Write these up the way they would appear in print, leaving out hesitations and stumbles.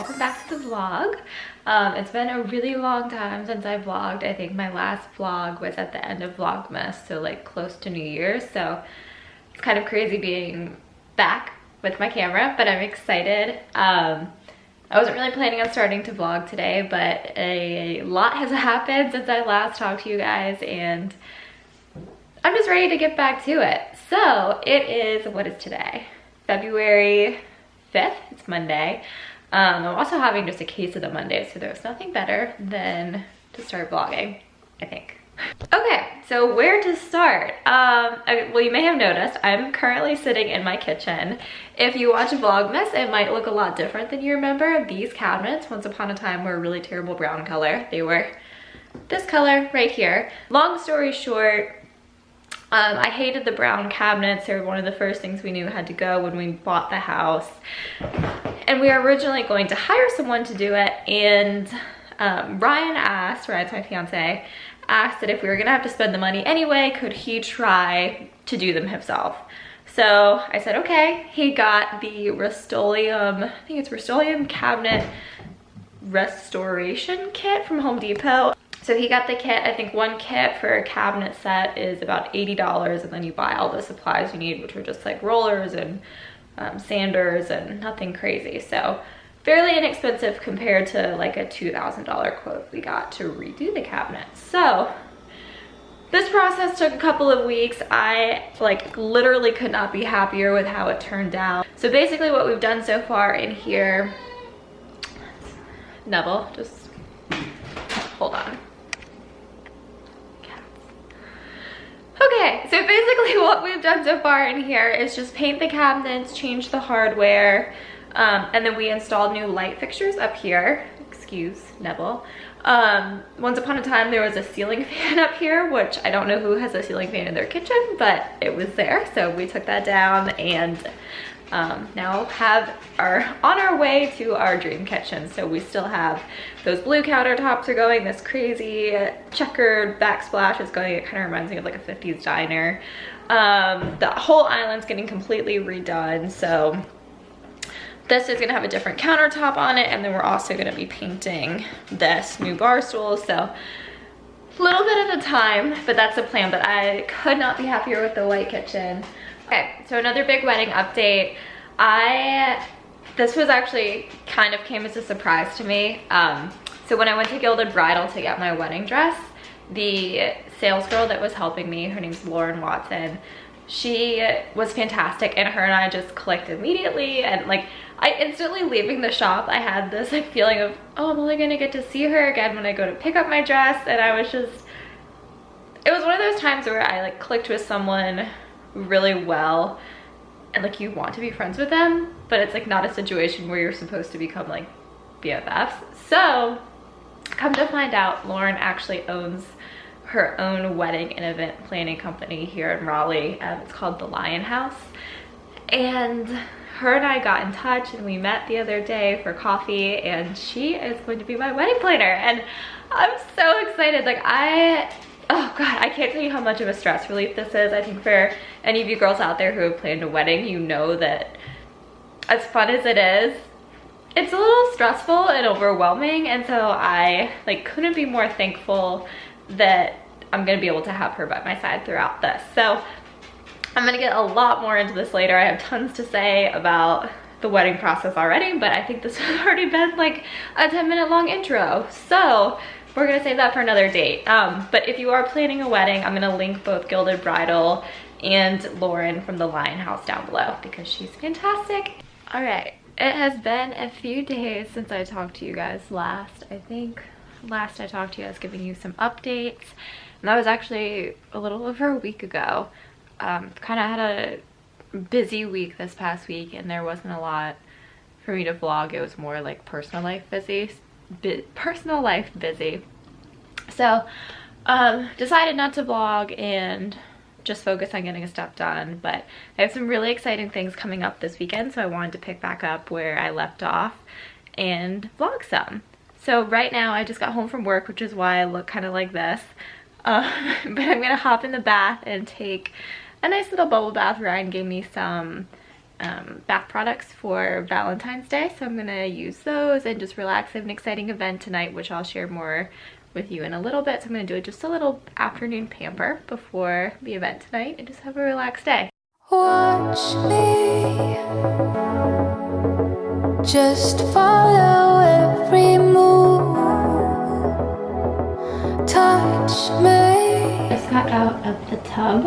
welcome back to the vlog. It's been a really long time since I vlogged. I think my last vlog was at the end of Vlogmas, so like close to New Year's. So it's kind of crazy being back with my camera, but I'm excited. I wasn't really planning on starting to vlog today, but a lot has happened since I last talked to you guys, and I'm just ready to get back to it. So it is, what is today? February 5th, it's Monday. I'm also having just a case of the Monday, so there's nothing better than to start vlogging, I think. Okay, so where to start? Well, you may have noticed I'm currently sitting in my kitchen. If you watch Vlogmas, it might look a lot different than you remember. These cabinets, once upon a time, were a really terrible brown color. They were this color right here. Long story short, I hated the brown cabinets. They were one of the first things we knew had to go when we bought the house. And we were originally going to hire someone to do it, and Ryan's my fiance, asked that if we were gonna have to spend the money anyway, could he try to do them himself? So I said, okay. He got the Rust-Oleum, I think it's Rust-Oleum cabinet restoration kit from Home Depot. So he got the kit. I think one kit for a cabinet set is about $80, and then you buy all the supplies you need, which are just like rollers and sanders and nothing crazy. So fairly inexpensive compared to like a $2,000 quote we got to redo the cabinet. So this process took a couple of weeks. I like literally could not be happier with how it turned out. So basically what we've done so far in here, Neville, just hold on. Okay, so basically what we've done so far in here is just paint the cabinets, change the hardware, and then we installed new light fixtures up here. Excuse Neville. Once upon a time there was a ceiling fan up here, which I don't know who has a ceiling fan in their kitchen, but it was there, so we took that down, and now on our way to our dream kitchen. So we still have those blue countertops are going, this crazy checkered backsplash is going. It kind of reminds me of like a 50s diner. The whole island's getting completely redone. So this is gonna have a different countertop on it, and then we're also gonna be painting this new bar stool. So a little bit at a time, but that's the plan. But I could not be happier with the white kitchen. Okay, so another big wedding update. This was actually kind of came as a surprise to me. So when I went to Gilded Bridal to get my wedding dress, the sales girl that was helping me, her name's Lauren Watson, she was fantastic, and her and I just clicked immediately. And like, I instantly leaving the shop, I had this like feeling of, oh, I'm only gonna get to see her again when I go to pick up my dress. And I was just, it was one of those times where I like clicked with someone really well, and like you want to be friends with them, but it's like not a situation where you're supposed to become like BFFs. So come to find out, Lauren actually owns her own wedding and event planning company here in Raleigh. It's called the Lion House, and her and I got in touch, and we met the other day for coffee, and she is going to be my wedding planner, and I'm so excited. Like oh God, I can't tell you how much of a stress relief this is. I think for any of you girls out there who have planned a wedding, you know that as fun as it is, it's a little stressful and overwhelming. And so I like couldn't be more thankful that I'm gonna be able to have her by my side throughout this. So I'm gonna get a lot more into this later. I have tons to say about the wedding process already, but I think this has already been like a 10-minute long intro. So we're gonna save that for another date. But if you are planning a wedding, I'm gonna link both Gilded Bridal and Lauren from the Lion House down below because she's fantastic. All right, it has been a few days since I talked to you guys last. I think last I talked to you, I was giving you some updates, and that was actually a little over a week ago. Kind of had a busy week this past week, and there wasn't a lot for me to vlog. It was more like personal life busy. So decided not to vlog and just focus on getting stuff done. But I have some really exciting things coming up this weekend, so I wanted to pick back up where I left off and vlog some. So right now I just got home from work, which is why I look kind of like this. But I'm gonna hop in the bath and take a nice little bubble bath. Ryan gave me some bath products for Valentine's Day, so I'm gonna use those and just relax. I have an exciting event tonight, which I'll share more with you in a little bit. So I'm gonna do just a little afternoon pamper before the event tonight and just have a relaxed day. Watch me, just follow every move, touch me. Just got out of the tub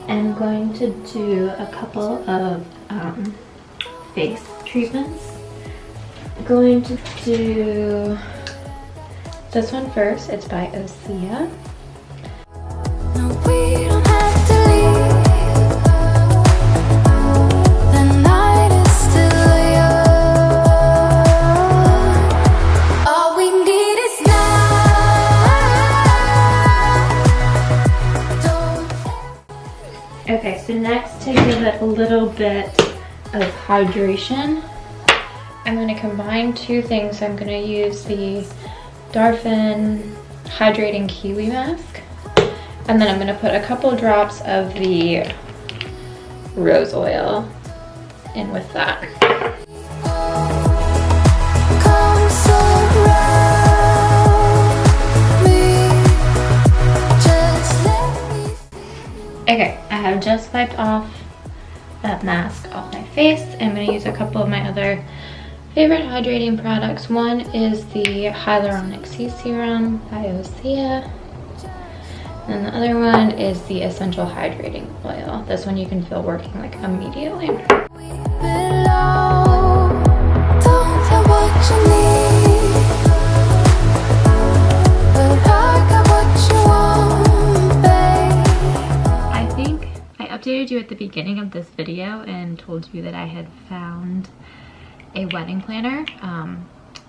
and I'm going to do a couple of face treatments. I'm going to do this one first. It's by Osea. No, we don't have to leave. The night is still young. All we need is now. Okay, so next, to give it a little bit of hydration, I'm going to combine two things. I'm going to use the Darphin Hydrating Kiwi Mask, and then I'm going to put a couple drops of the rose oil in with that. Come surround me. Just let me. Okay, I have just wiped off that mask off my face. I'm going to use a couple of my other favorite hydrating products. One is the Hyaluronic Sea Serum by Osea. And the other one is the Essential Hydrating Oil. This one you can feel working like immediately. We belong. Don't get what you need, but I got what you want, babe. I think I updated you at the beginning of this video and told you that I had found a wedding planner. Her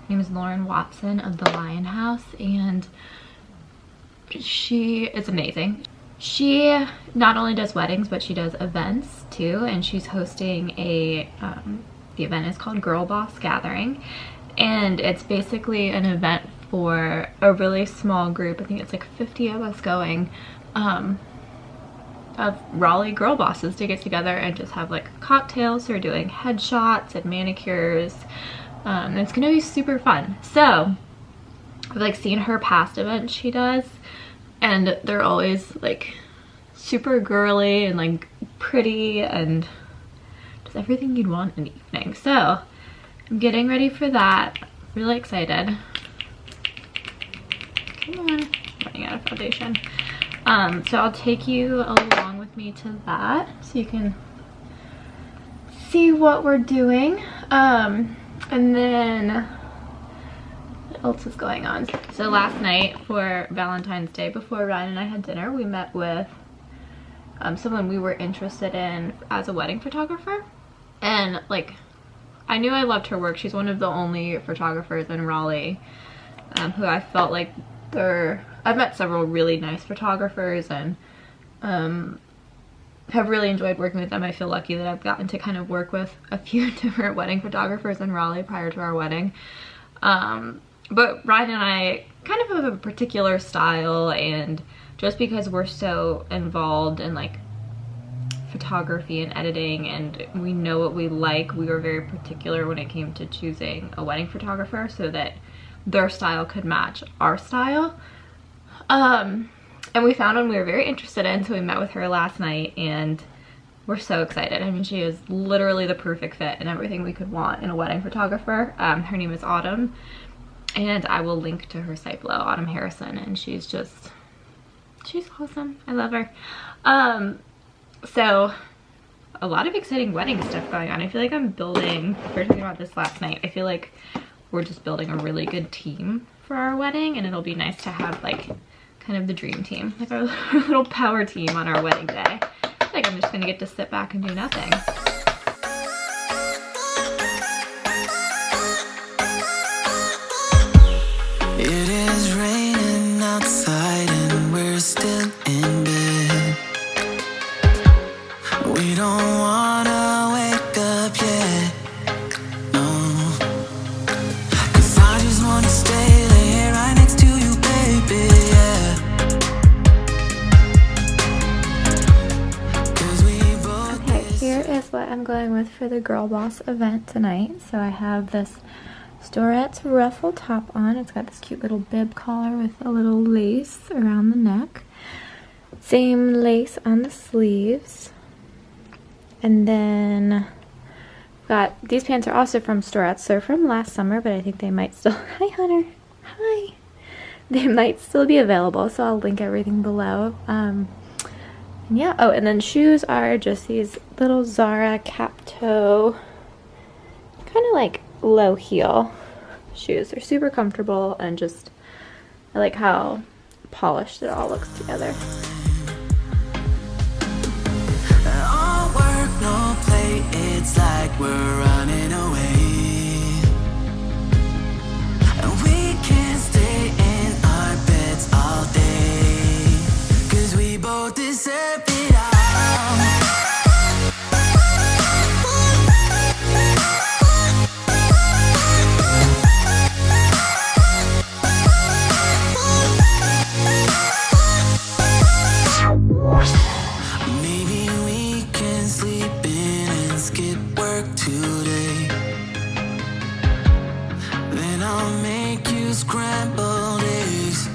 name is Lauren Watson of the Lion House, and she is amazing. She not only does weddings, but she does events too, and she's hosting a the event is called GIRLBOSS Gathering, and it's basically an event for a really small group. I think it's like 50 of us going, of Raleigh girl bosses to get together and just have like cocktails. They're doing headshots and manicures. It's gonna be super fun. So I've like seen her past events she does, and they're always like super girly and like pretty and just everything you'd want in an evening. So I'm getting ready for that. Really excited. Come on, running out of foundation. So I'll take you along with me to that so you can see what we're doing. And then what else is going on? So last night for Valentine's Day, before Ryan and I had dinner, we met with someone we were interested in as a wedding photographer. And like, I knew I loved her work. She's one of the only photographers in Raleigh who I felt like I've met several really nice photographers and have really enjoyed working with them. I feel lucky that I've gotten to kind of work with a few different wedding photographers in Raleigh prior to our wedding. But Ryan and I kind of have a particular style, and just because we're so involved in like photography and editing and we know what we like, we were very particular when it came to choosing a wedding photographer so that their style could match our style. And we found one we were very interested in, so we met with her last night and we're so excited. I mean, she is literally the perfect fit and everything we could want in a wedding photographer. Her name is Autumn, and I will link to her site below, Autumn Harrison, and she's awesome. I love her. So a lot of exciting wedding stuff going on. I feel like we were talking about this last night. I feel like we're just building a really good team for our wedding, and it'll be nice to have like kind of the dream team, like our little power team on our wedding day. I feel like I'm just gonna get to sit back and do nothing. It is raining outside and we're still in bed. We don't wanna wake up yet, no, 'cause I just wanna stay there right next to you, baby, yeah. 'Cause we both Okay, here is what I'm going with for the Girl Boss event tonight. So I have this Storettes ruffle top on. It's got this cute little bib collar with a little lace around the neck. Same lace on the sleeves. And then got these pants are also from Storettes. They're from last summer, but I think they might still hi Hunter. Hi. They might still be available, so I'll link everything below. Yeah, oh, and then shoes are just these little Zara cap toe, kind of like low heel shoes. They're super comfortable and just, I like how polished it all looks together. All work, no play, it's like we're running away. We can't stay in our beds all day, 'cause we both deserve it all. Maybe we can sleep in and skip work today. Then I'll make you scrambled eggs.